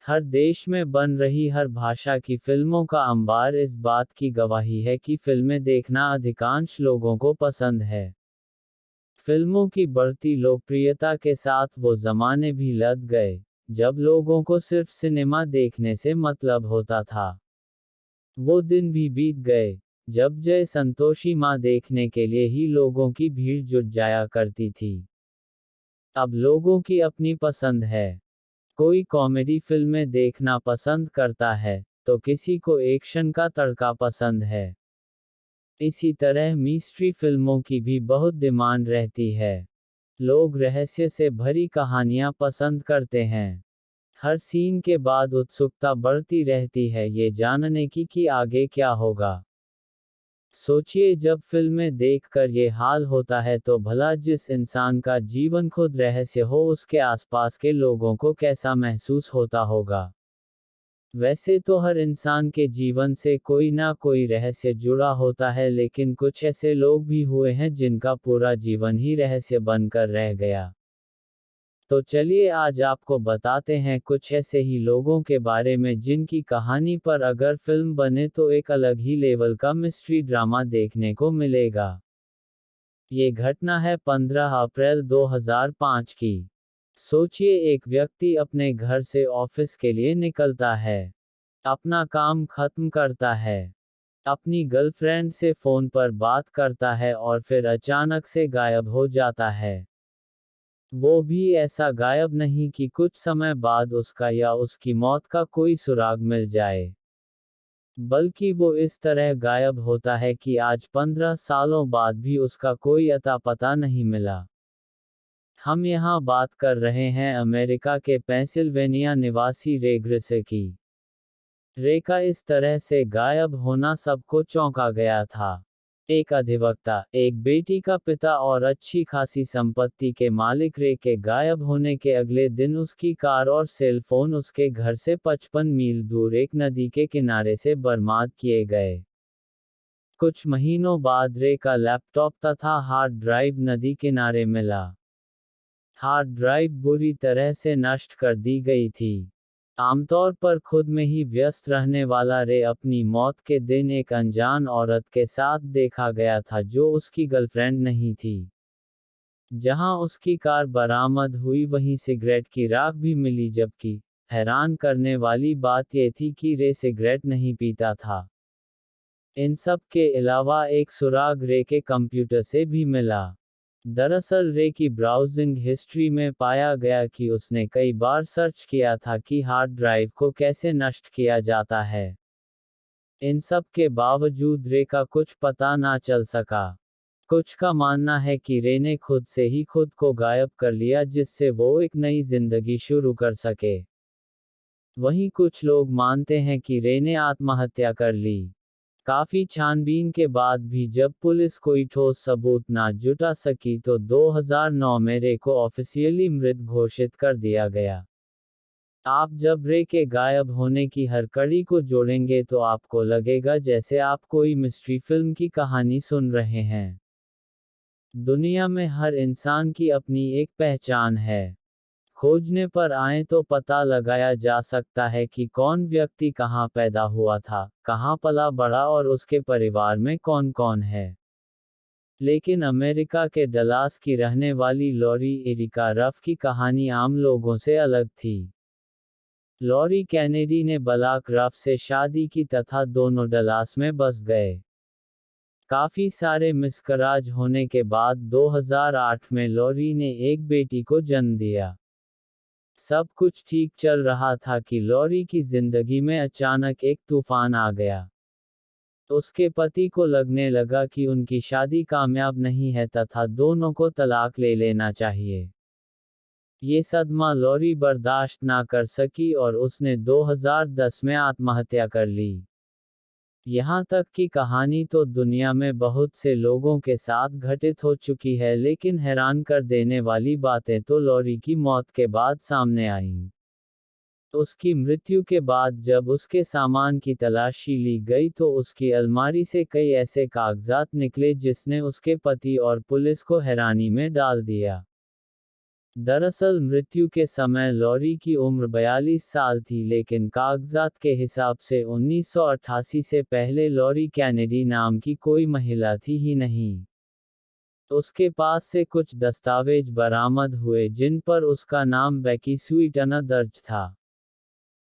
हर देश में बन रही हर भाषा की फिल्मों का अंबार इस बात की गवाही है कि फिल्में देखना अधिकांश लोगों को पसंद है। फिल्मों की बढ़ती लोकप्रियता के साथ वो ज़माने भी लद गए, जब लोगों को सिर्फ सिनेमा देखने से मतलब होता था। वो दिन भी बीत गए, जब जय संतोषी माँ देखने के लिए ही लोगों की भीड़ जुट जाया करती थी। अब लोगों की अपनी पसंद है। कोई कॉमेडी फिल्में देखना पसंद करता है, तो किसी को एक्शन का तड़का पसंद है। इसी तरह मिस्ट्री फिल्मों की भी बहुत डिमांड रहती है। लोग रहस्य से भरी कहानियां पसंद करते हैं। हर सीन के बाद उत्सुकता बढ़ती रहती है ये जानने की कि आगे क्या होगा। सोचिए, जब फिल्में देखकर ये हाल होता है तो भला जिस इंसान का जीवन खुद रहस्य हो उसके आसपास के लोगों को कैसा महसूस होता होगा। वैसे तो हर इंसान के जीवन से कोई ना कोई रहस्य जुड़ा होता है, लेकिन कुछ ऐसे लोग भी हुए हैं जिनका पूरा जीवन ही रहस्य बनकर रह गया। तो चलिए आज आपको बताते हैं कुछ ऐसे ही लोगों के बारे में जिनकी कहानी पर अगर फिल्म बने तो एक अलग ही लेवल का मिस्ट्री ड्रामा देखने को मिलेगा। ये घटना है 15 अप्रैल 2005 की। सोचिए, एक व्यक्ति अपने घर से ऑफिस के लिए निकलता है, अपना काम खत्म करता है, अपनी गर्लफ्रेंड से फोन पर बात करता है और फिर अचानक से गायब हो जाता है। वो भी ऐसा गायब नहीं कि कुछ समय बाद उसका या उसकी मौत का कोई सुराग मिल जाए, बल्कि वो इस तरह गायब होता है कि आज 15 सालों बाद भी उसका कोई अता पता नहीं मिला। हम यहाँ बात कर रहे हैं अमेरिका के पेंसिल्वेनिया निवासी रे ग्रिसे की। रे का इस तरह से गायब होना सबको चौंका गया था। एक अधिवक्ता, एक बेटी का पिता और अच्छी खासी संपत्ति के मालिक रे के गायब होने के अगले दिन उसकी कार और सेल फोन उसके घर से 55 मील दूर एक नदी के किनारे से बर्बाद किए गए। कुछ महीनों बाद रे का लैपटॉप तथा हार्ड ड्राइव नदी किनारे मिला। हार्ड ड्राइव बुरी तरह से नष्ट कर दी गई थी। आमतौर पर खुद में ही व्यस्त रहने वाला रे अपनी मौत के दिन एक अनजान औरत के साथ देखा गया था जो उसकी गर्लफ्रेंड नहीं थी। जहां उसकी कार बरामद हुई वहीं सिगरेट की राख भी मिली, जबकि हैरान करने वाली बात यह थी कि रे सिगरेट नहीं पीता था। इन सब के अलावा एक सुराग रे के कंप्यूटर से भी मिला। दरअसल रे की ब्राउजिंग हिस्ट्री में पाया गया कि उसने कई बार सर्च किया था कि हार्ड ड्राइव को कैसे नष्ट किया जाता है। इन सब के बावजूद रे का कुछ पता ना चल सका। कुछ का मानना है कि रे ने खुद से ही खुद को गायब कर लिया जिससे वो एक नई जिंदगी शुरू कर सके। वहीं कुछ लोग मानते हैं कि रे ने आत्महत्या कर ली। काफी छानबीन के बाद भी जब पुलिस कोई ठोस सबूत ना जुटा सकी तो 2009 में रे को ऑफिशियली मृत घोषित कर दिया गया। आप जब रे के गायब होने की हर कड़ी को जोड़ेंगे तो आपको लगेगा जैसे आप कोई मिस्ट्री फिल्म की कहानी सुन रहे हैं। दुनिया में हर इंसान की अपनी एक पहचान है। खोजने पर आए तो पता लगाया जा सकता है कि कौन व्यक्ति कहाँ पैदा हुआ था, कहाँ पला बढ़ा और उसके परिवार में कौन कौन है। लेकिन अमेरिका के डलास की रहने वाली लॉरी एरिका रफ की कहानी आम लोगों से अलग थी। लॉरी कैनेडी ने बलाक रफ से शादी की तथा दोनों डलास में बस गए। काफी सारे मिसकराज होने के बाद 2008 में लॉरी ने एक बेटी को जन्म दिया। सब कुछ ठीक चल रहा था कि लॉरी की जिंदगी में अचानक एक तूफान आ गया। उसके पति को लगने लगा कि उनकी शादी कामयाब नहीं है तथा दोनों को तलाक ले लेना चाहिए। ये सदमा लॉरी बर्दाश्त ना कर सकी और उसने 2010 में आत्महत्या कर ली। यहाँ तक की कहानी तो दुनिया में बहुत से लोगों के साथ घटित हो चुकी है, लेकिन हैरान कर देने वाली बातें तो लॉरी की मौत के बाद सामने आईं। उसकी मृत्यु के बाद जब उसके सामान की तलाशी ली गई तो उसकी अलमारी से कई ऐसे कागजात निकले जिसने उसके पति और पुलिस को हैरानी में डाल दिया। दरअसल मृत्यु के समय लॉरी की उम्र 42 साल थी, लेकिन कागजात के हिसाब से 1988 से पहले लॉरी कैनेडी नाम की कोई महिला थी ही नहीं। उसके पास से कुछ दस्तावेज बरामद हुए जिन पर उसका नाम बेकी स्वीटनर दर्ज था।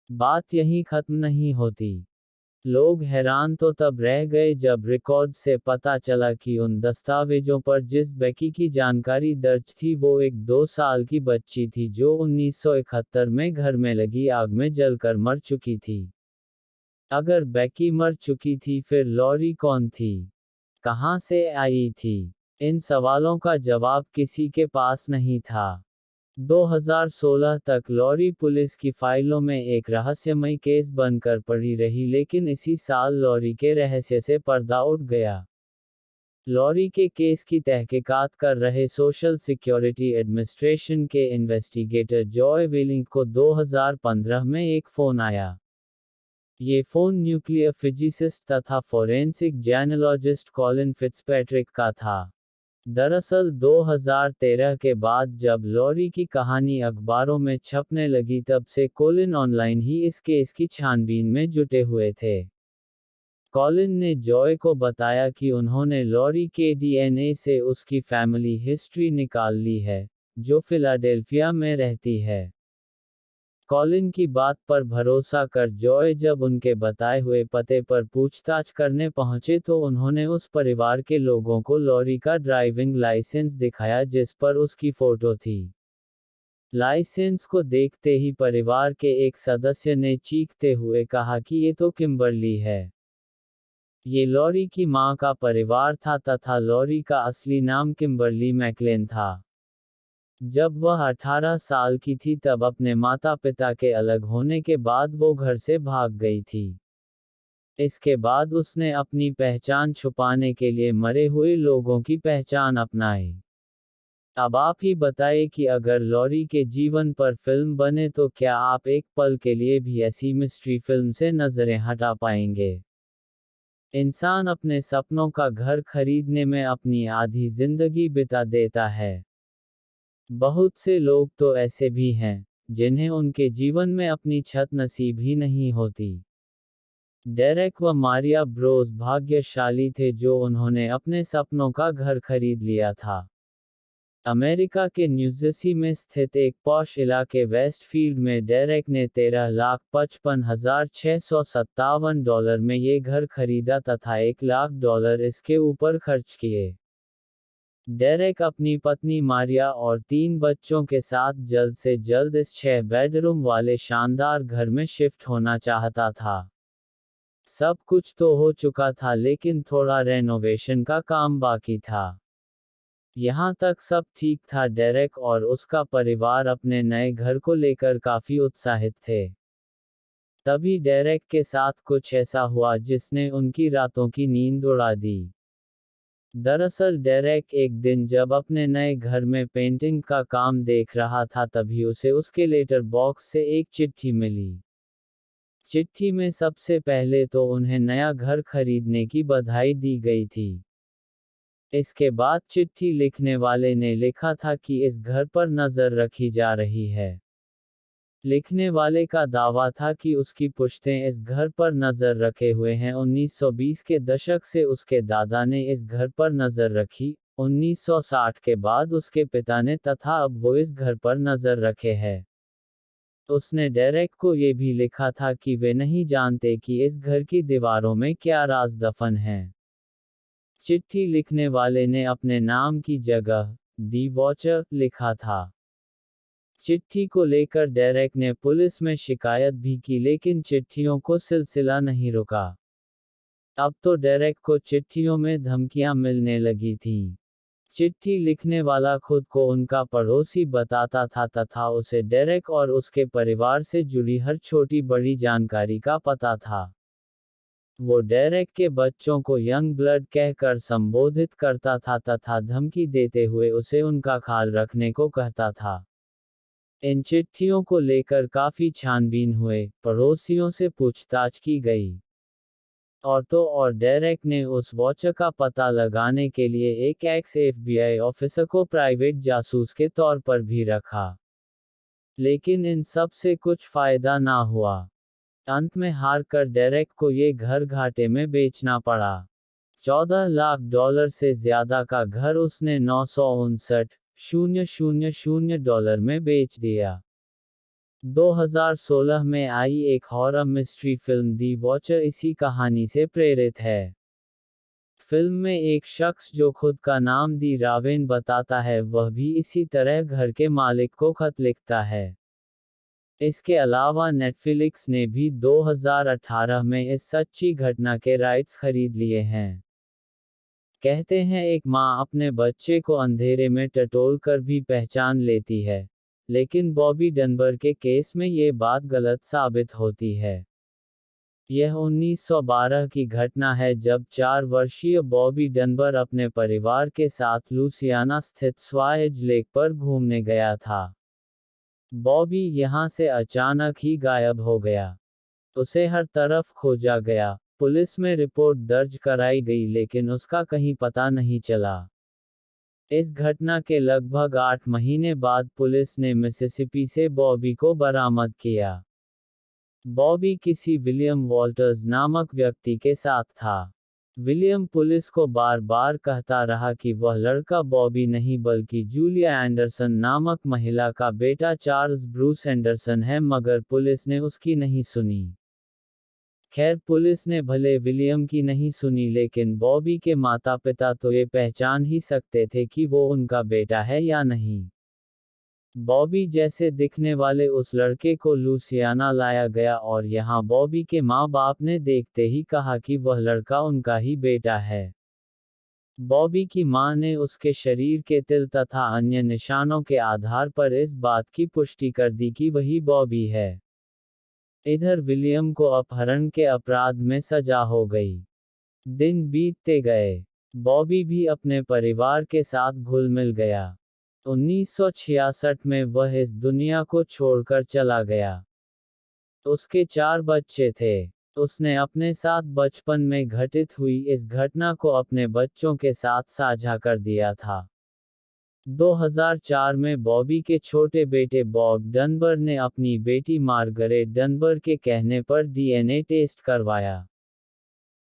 बात यहीं खत्म नहीं होती। लोग हैरान तो तब रह गए जब रिकॉर्ड से पता चला कि उन दस्तावेजों पर जिस बेकी की जानकारी दर्ज थी वो एक 2 साल की बच्ची थी जो 1971 में घर में लगी आग में जलकर मर चुकी थी। अगर बेकी मर चुकी थी फिर लॉरी कौन थी? कहां से आई थी? इन सवालों का जवाब किसी के पास नहीं था। 2016 तक लॉरी पुलिस की फाइलों में एक रहस्यमयी केस बनकर पड़ी रही, लेकिन इसी साल लॉरी के रहस्य से पर्दा उठ गया। लॉरी के केस की तहकीकात कर रहे सोशल सिक्योरिटी एडमिनिस्ट्रेशन के इन्वेस्टिगेटर जॉय वेलिंग को 2015 में एक फोन आया। ये फोन न्यूक्लियर फिजिसिस्ट तथा फोरेंसिक जेनेलॉजिस्ट कॉलिन फिट्जपैट्रिक का था। दरअसल 2013 के बाद जब लॉरी की कहानी अखबारों में छपने लगी तब से कॉलिन ऑनलाइन ही इस केस की छानबीन में जुटे हुए थे। कॉलिन ने जॉय को बताया कि उन्होंने लॉरी के डीएनए से उसकी फैमिली हिस्ट्री निकाल ली है, जो फिलाडेल्फिया में रहती है। कॉलिन की बात पर भरोसा कर जॉय जब उनके बताए हुए पते पर पूछताछ करने पहुंचे तो उन्होंने उस परिवार के लोगों को लॉरी का ड्राइविंग लाइसेंस दिखाया जिस पर उसकी फोटो थी। लाइसेंस को देखते ही परिवार के एक सदस्य ने चीखते हुए कहा कि ये तो किम्बर्ली है। ये लॉरी की मां का परिवार था तथा लॉरी का असली नाम किम्बर्ली मैकलेन था। जब वह 18 साल की थी तब अपने माता पिता के अलग होने के बाद वो घर से भाग गई थी। इसके बाद उसने अपनी पहचान छुपाने के लिए मरे हुए लोगों की पहचान अपनाई। अब आप ही बताइए कि अगर लॉरी के जीवन पर फिल्म बने तो क्या आप एक पल के लिए भी ऐसी मिस्ट्री फिल्म से नजरें हटा पाएंगे? इंसान अपने सपनों का घर खरीदने में अपनी आधी जिंदगी बिता देता है। बहुत से लोग तो ऐसे भी हैं जिन्हें उनके जीवन में अपनी छत नसीब ही नहीं होती। डेरेक व मारिया ब्रोस भाग्यशाली थे जो उन्होंने अपने सपनों का घर खरीद लिया था। अमेरिका के न्यूजर्सी में स्थित एक पॉश इलाके वेस्टफील्ड में डेरेक ने $13,55,657 में ये घर खरीदा तथा $1,00,000 इसके ऊपर खर्च किए। डेरेक अपनी पत्नी मारिया और 3 बच्चों के साथ जल्द से जल्द इस 6 बेडरूम वाले शानदार घर में शिफ्ट होना चाहता था। सब कुछ तो हो चुका था लेकिन थोड़ा रेनोवेशन का काम बाकी था। यहाँ तक सब ठीक था। डेरेक और उसका परिवार अपने नए घर को लेकर काफी उत्साहित थे। तभी डेरेक के साथ कुछ ऐसा हुआ जिसने उनकी रातों की नींद उड़ा दी। दरअसल डेरेक एक दिन जब अपने नए घर में पेंटिंग का काम देख रहा था तभी उसे उसके लेटर बॉक्स से एक चिट्ठी मिली। चिट्ठी में सबसे पहले तो उन्हें नया घर खरीदने की बधाई दी गई थी। इसके बाद चिट्ठी लिखने वाले ने लिखा था कि इस घर पर नजर रखी जा रही है। लिखने वाले का दावा था कि उसकी पुश्तें इस घर पर नजर रखे हुए हैं। 1920 के दशक से उसके दादा ने इस घर पर नजर रखी, 1960 के बाद उसके पिता ने तथा अब वो इस घर पर नजर रखे हैं। उसने डेरेक को ये भी लिखा था कि वे नहीं जानते कि इस घर की दीवारों में क्या राज दफन है। चिट्ठी लिखने वाले ने अपने नाम की जगह दी वॉचर लिखा था। चिट्ठी को लेकर डेरेक ने पुलिस में शिकायत भी की लेकिन चिट्ठियों को सिलसिला नहीं रुका। अब तो डेरेक को चिट्ठियों में धमकियां मिलने लगी थीं। चिट्ठी लिखने वाला खुद को उनका पड़ोसी बताता था तथा उसे डेरेक और उसके परिवार से जुड़ी हर छोटी बड़ी जानकारी का पता था। वो डेरेक के बच्चों को यंग ब्लड कहकर संबोधित करता था तथा धमकी देते हुए उसे उनका ख्याल रखने को कहता था। इन चिट्ठियों को लेकर काफी छानबीन हुए, पड़ोसियों से पूछताछ की गई। ऑटो और डेरेक ने उस वॉच का पता लगाने के लिए एक एक्स FBI ऑफिसर को प्राइवेट जासूस के तौर पर भी रखा। लेकिन इन सब से कुछ फायदा ना हुआ। अंत में हार कर डेरेक को ये घर घाटे में बेचना पड़ा। $14 लाख से ज्यादा का घर उसने 959,000 डॉलर में बेच दिया। 2016 में आई एक हॉरर मिस्ट्री फिल्म दी वॉचर इसी कहानी से प्रेरित है। फिल्म में एक शख्स जो खुद का नाम दी रावेन बताता है वह भी इसी तरह घर के मालिक को खत लिखता है। इसके अलावा नेटफ्लिक्स ने भी 2018 में इस सच्ची घटना के राइट्स खरीद लिए हैं। कहते हैं एक माँ अपने बच्चे को अंधेरे में टटोल कर भी पहचान लेती है, लेकिन बॉबी डनबर के केस में ये बात गलत साबित होती है। यह 1912 की घटना है जब 4 वर्षीय बॉबी डनबर अपने परिवार के साथ लुसियाना स्थित स्वाएज लेक पर घूमने गया था। बॉबी यहाँ से अचानक ही गायब हो गया। उसे हर तरफ खोजा गया। पुलिस में रिपोर्ट दर्ज कराई गई लेकिन उसका कहीं पता नहीं चला। इस घटना के लगभग 8 महीने बाद पुलिस ने मिसिसिपी से बॉबी को बरामद किया। बॉबी किसी विलियम वॉल्टर्स नामक व्यक्ति के साथ था। विलियम पुलिस को बार बार कहता रहा कि वह लड़का बॉबी नहीं बल्कि जूलिया एंडरसन नामक महिला का बेटा चार्ल्स ब्रूस एंडरसन है, मगर पुलिस ने उसकी नहीं सुनी। खैर, पुलिस ने भले विलियम की नहीं सुनी लेकिन बॉबी के माता पिता तो ये पहचान ही सकते थे कि वो उनका बेटा है या नहीं। बॉबी जैसे दिखने वाले उस लड़के को लुसियाना लाया गया और यहाँ बॉबी के माँ बाप ने देखते ही कहा कि वह लड़का उनका ही बेटा है। बॉबी की माँ ने उसके शरीर के तिल तथा अन्य निशानों के आधार पर इस बात की पुष्टि कर दी कि वही बॉबी है। इधर विलियम को अपहरण के अपराध में सजा हो गई। दिन बीतते गए। बॉबी भी अपने परिवार के साथ घुल मिल गया। 1966 में वह इस दुनिया को छोड़कर चला गया। उसके 4 बच्चे थे। उसने अपने साथ बचपन में घटित हुई इस घटना को अपने बच्चों के साथ साझा कर दिया था। 2004 में बॉबी के छोटे बेटे बॉब डनबर ने अपनी बेटी मार्गरेट डनबर के कहने पर DNA टेस्ट करवाया।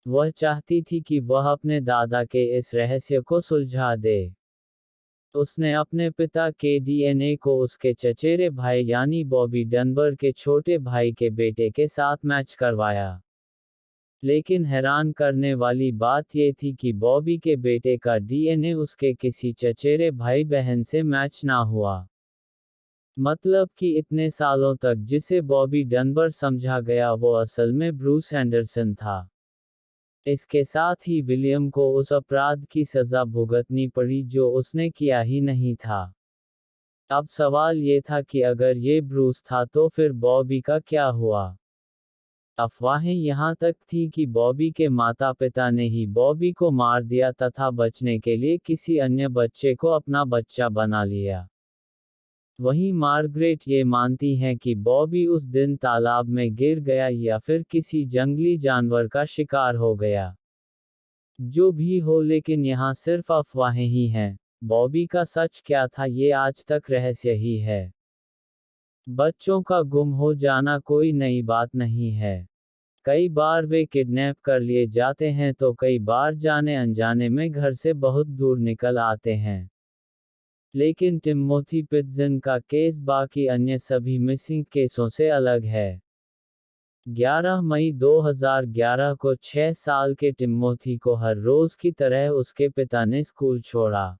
वह चाहती थी कि वह अपने दादा के इस रहस्य को सुलझा दे। उसने अपने पिता के DNA को उसके चचेरे भाई यानी बॉबी डनबर के छोटे भाई के बेटे के साथ मैच करवाया। लेकिन हैरान करने वाली बात ये थी कि बॉबी के बेटे का DNA उसके किसी चचेरे भाई बहन से मैच ना हुआ। मतलब कि इतने सालों तक जिसे बॉबी डनबर समझा गया वो असल में ब्रूस एंडरसन था। इसके साथ ही विलियम को उस अपराध की सजा भुगतनी पड़ी जो उसने किया ही नहीं था। अब सवाल ये था कि अगर ये ब्रूस था तो फिर बॉबी का क्या हुआ? अफवाहें यहाँ तक थी कि बॉबी के माता पिता ने ही बॉबी को मार दिया तथा बचने के लिए किसी अन्य बच्चे को अपना बच्चा बना लिया। वहीं मार्गरेट ये मानती हैं कि बॉबी उस दिन तालाब में गिर गया या फिर किसी जंगली जानवर का शिकार हो गया। जो भी हो, लेकिन यहाँ सिर्फ अफवाहें ही हैं। बॉबी का सच क्या था ये आज तक रहस्य ही है। बच्चों का गुम हो जाना कोई नई बात नहीं है। कई बार वे किडनैप कर लिए जाते हैं तो कई बार जाने अनजाने में घर से बहुत दूर निकल आते हैं। लेकिन टिम्मोथी पिट्जन का केस बाकी अन्य सभी मिसिंग केसों से अलग है। 11 मई 2011 को 6 साल के टिम्मोथी को हर रोज की तरह उसके पिता ने स्कूल छोड़ा।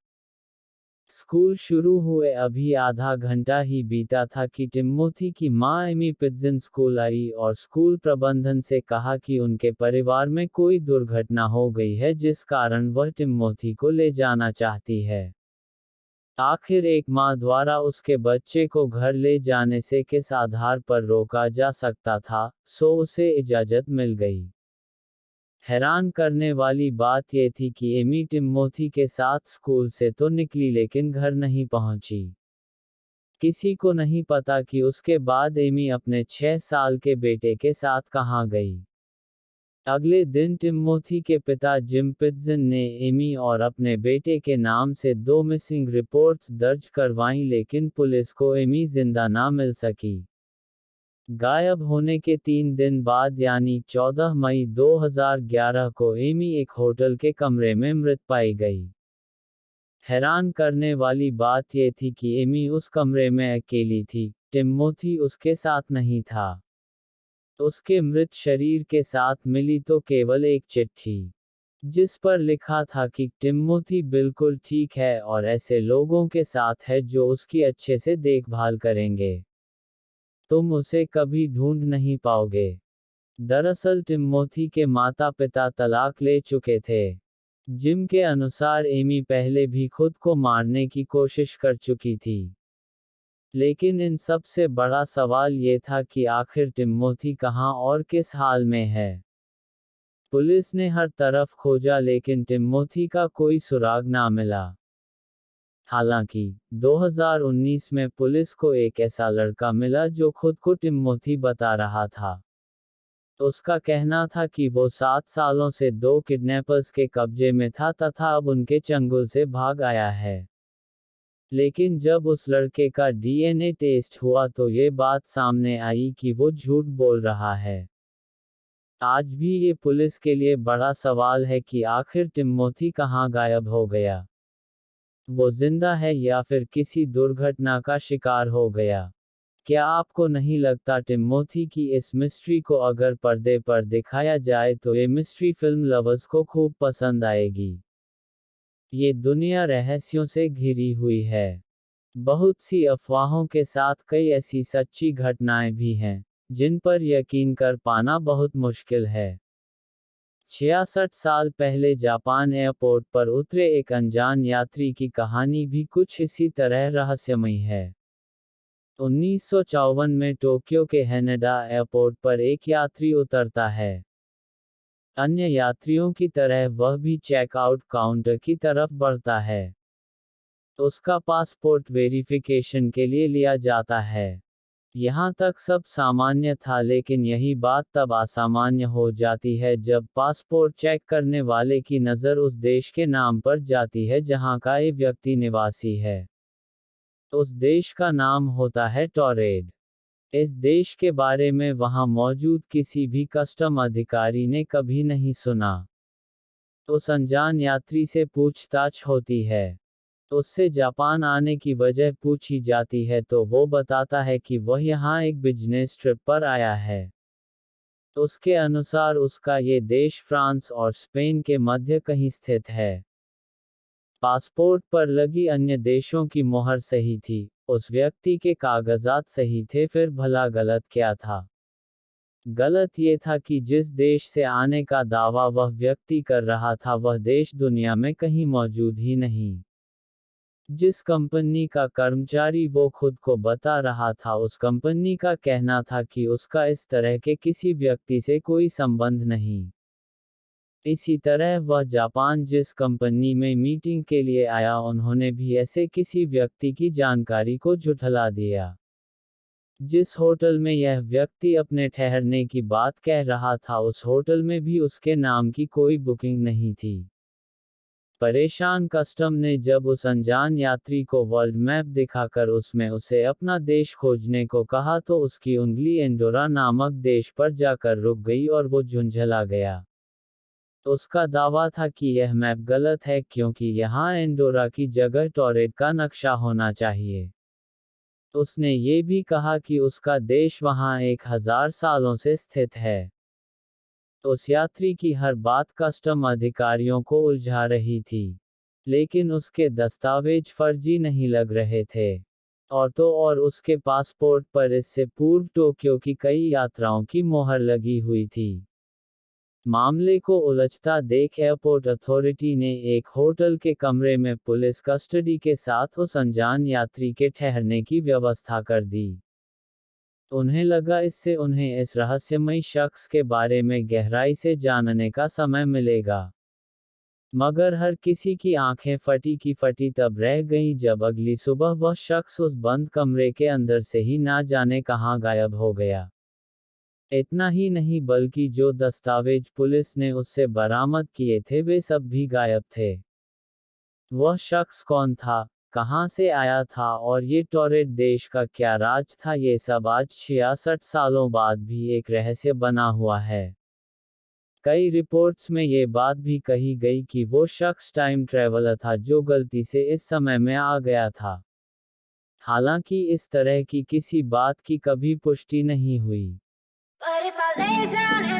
स्कूल शुरू हुए अभी आधा घंटा ही बीता था कि टिम्मोथी की मां एमी पिट्जन स्कूल आई और स्कूल प्रबंधन से कहा कि उनके परिवार में कोई दुर्घटना हो गई है जिस कारण वह टिम्मोथी को ले जाना चाहती है। आखिर एक मां द्वारा उसके बच्चे को घर ले जाने से किस आधार पर रोका जा सकता था, सो उसे इजाजत मिल गई। हैरान करने वाली बात ये थी कि एमी टिम्मोथी के साथ स्कूल से तो निकली लेकिन घर नहीं पहुंची। किसी को नहीं पता कि उसके बाद एमी अपने 6 साल के बेटे के साथ कहां गई। अगले दिन टिम्मोथी के पिता जिम पिट्जन ने एमी और अपने बेटे के नाम से 2 मिसिंग रिपोर्ट्स दर्ज करवाईं, लेकिन पुलिस को एमी जिंदा ना मिल सकी। गायब होने के 3 दिन बाद यानी 14 मई 2011 को एमी एक होटल के कमरे में मृत पाई गई। हैरान करने वाली बात ये थी कि एमी उस कमरे में अकेली थी, टिम्मोथी उसके साथ नहीं था। उसके मृत शरीर के साथ मिली तो केवल एक चिट्ठी, जिस पर लिखा था कि टिम्मोथी बिल्कुल ठीक है और ऐसे लोगों के साथ है जो उसकी अच्छे से देखभाल करेंगे। तुम उसे कभी ढूंढ नहीं पाओगे। दरअसल टिम्मोथी के माता पिता तलाक ले चुके थे। जिम के अनुसार एमी पहले भी खुद को मारने की कोशिश कर चुकी थी। लेकिन इन सब से बड़ा सवाल ये था कि आखिर टिम्मोथी कहाँ और किस हाल में है। पुलिस ने हर तरफ खोजा लेकिन टिम्मोथी का कोई सुराग ना मिला। हालांकि 2019 में पुलिस को एक ऐसा लड़का मिला जो खुद को टिम्मोथी बता रहा था। उसका कहना था कि वो 7 सालों से 2 किडनैपर्स के कब्जे में था तथा अब उनके चंगुल से भाग आया है। लेकिन जब उस लड़के का डीएनए टेस्ट हुआ तो ये बात सामने आई कि वो झूठ बोल रहा है। आज भी ये पुलिस के लिए बड़ा सवाल है कि आखिर टिम्मोथी कहाँ गायब हो गया। वो जिंदा है या फिर किसी दुर्घटना का शिकार हो गया। क्या आपको नहीं लगता टिम्मोथी की इस मिस्ट्री को अगर पर्दे पर दिखाया जाए तो ये मिस्ट्री फिल्म लवर्स को खूब पसंद आएगी। ये दुनिया रहस्यों से घिरी हुई है। बहुत सी अफवाहों के साथ कई ऐसी सच्ची घटनाएं भी हैं, जिन पर यकीन कर पाना बहुत मुश्किल है। 66 साल पहले जापान एयरपोर्ट पर उतरे एक अनजान यात्री की कहानी भी कुछ इसी तरह रहस्यमयी है। 1954 में टोक्यो के हैनेडा एयरपोर्ट पर एक यात्री उतरता है। अन्य यात्रियों की तरह वह भी चेकआउट काउंटर की तरफ बढ़ता है। उसका पासपोर्ट वेरिफिकेशन के लिए लिया जाता है। यहाँ तक सब सामान्य था, लेकिन यही बात तब असामान्य हो जाती है जब पासपोर्ट चेक करने वाले की नज़र उस देश के नाम पर जाती है जहाँ का ये व्यक्ति निवासी है। उस देश का नाम होता है टॉरेड। इस देश के बारे में वहां मौजूद किसी भी कस्टम अधिकारी ने कभी नहीं सुना। उस अनजान यात्री से पूछताछ होती है। उससे जापान आने की वजह पूछी जाती है तो वो बताता है कि वह यहाँ एक बिजनेस ट्रिप पर आया है। उसके अनुसार उसका ये देश फ्रांस और स्पेन के मध्य कहीं स्थित है। पासपोर्ट पर लगी अन्य देशों की मोहर सही थी, उस व्यक्ति के कागजात सही थे, फिर भला गलत क्या था? गलत ये था कि जिस देश से आने का दावा वह व्यक्ति कर रहा था वह देश दुनिया में कहीं मौजूद ही नहीं। जिस कंपनी का कर्मचारी वो खुद को बता रहा था उस कंपनी का कहना था कि उसका इस तरह के किसी व्यक्ति से कोई संबंध नहीं। इसी तरह वह जापान जिस कंपनी में मीटिंग के लिए आया उन्होंने भी ऐसे किसी व्यक्ति की जानकारी को झुठला दिया। जिस होटल में यह व्यक्ति अपने ठहरने की बात कह रहा था उस होटल में भी उसके नाम की कोई बुकिंग नहीं थी। परेशान कस्टम ने जब उस अनजान यात्री को वर्ल्ड मैप दिखाकर उसमें उसे अपना देश खोजने को कहा तो उसकी उंगली एंडोरा नामक देश पर जाकर रुक गई और वो झुंझला गया। उसका दावा था कि यह मैप गलत है क्योंकि यहाँ एंडोरा की जगह टॉरेड का नक्शा होना चाहिए। उसने ये भी कहा कि उसका देश वहाँ 1000 सालों से स्थित है। उस यात्री की हर बात कस्टम अधिकारियों को उलझा रही थी, लेकिन उसके दस्तावेज फर्जी नहीं लग रहे थे। और तो और उसके पासपोर्ट पर इससे पूर्व टोक्यो की कई यात्राओं की मोहर लगी हुई थी। मामले को उलझता देख एयरपोर्ट अथॉरिटी ने एक होटल के कमरे में पुलिस कस्टडी के साथ उस अनजान यात्री के ठहरने की व्यवस्था कर दी। उन्हें लगा इससे उन्हें इस रहस्यमयी शख्स के बारे में गहराई से जानने का समय मिलेगा। मगर हर किसी की आंखें फटी की फटी तब रह गईं जब अगली सुबह वह शख्स उस बंद कमरे के अंदर से ही ना जाने कहां गायब हो गया। इतना ही नहीं बल्कि जो दस्तावेज पुलिस ने उससे बरामद किए थे वे सब भी गायब थे। वह शख्स कौन था, कहां से आया था और ये टॉरेट देश का क्या राज था, ये सब आज 66 सालों बाद भी एक रहस्य बना हुआ है। कई रिपोर्ट्स में ये बात भी कही गई कि वो शख्स टाइम ट्रैवलर था जो गलती से इस समय में आ गया था। हालांकि इस तरह की किसी बात की कभी पुष्टि नहीं हुई। But if I lay down